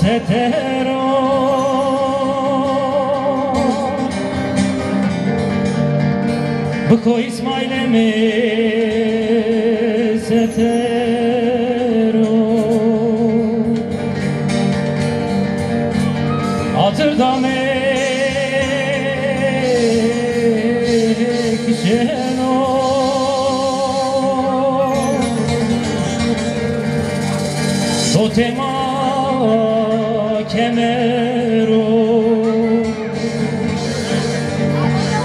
setero Bko İsmail'e mi setero Hatırda mekşeno Totema kemero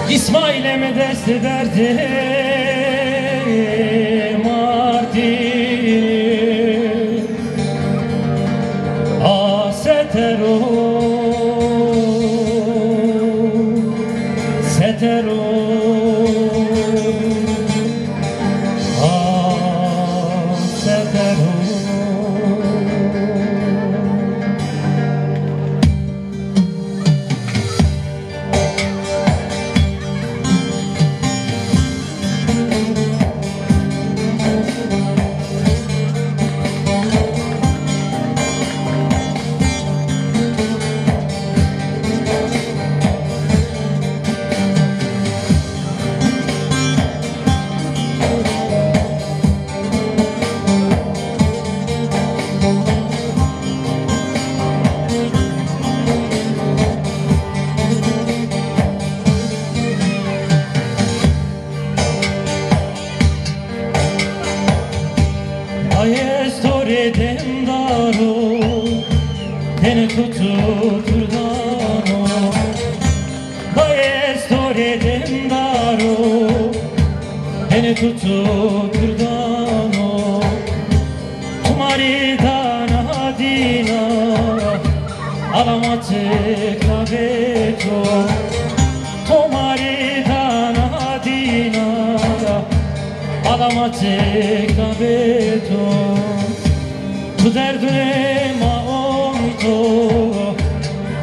İsmail'e mi desti verdi Mardin Setero Setero Setero Dendaro beni tuturdano Daye storie dendaro beni tuturdano Tumari dana dina alamate kaveto Tumari dana dina alamate kaveto Tu derdine maonto,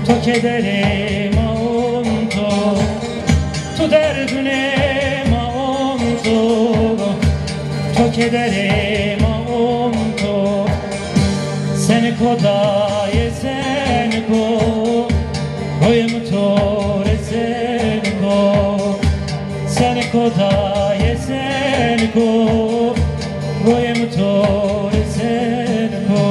to kedere maonto Tu derdine maonto, to kedere maonto Seni kodaye senko, koyem tore senko Seni kodaye senko, koyem tore senko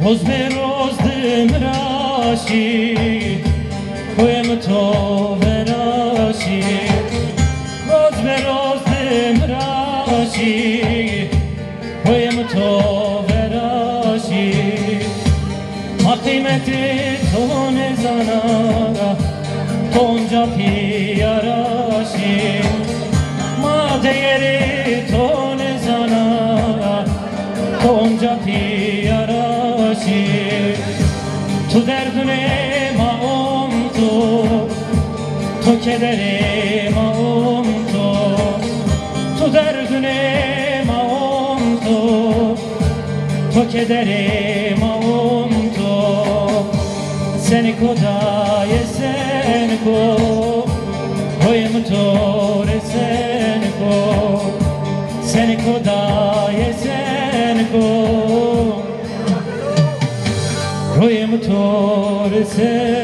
Roz be roz demrashi koyem to verashi Roz be roz demrashi koyem to verashi Ma kıymeti to ne zanara tonca piyarashi Ma değeri to ne zanara tonca piyarashi Tu derdine maonto, to kedere maonto Tu derdine maonto, to kedere maonto Seni kodaye senko, koyem tore senko Seni kodaye senko Koyem tore senko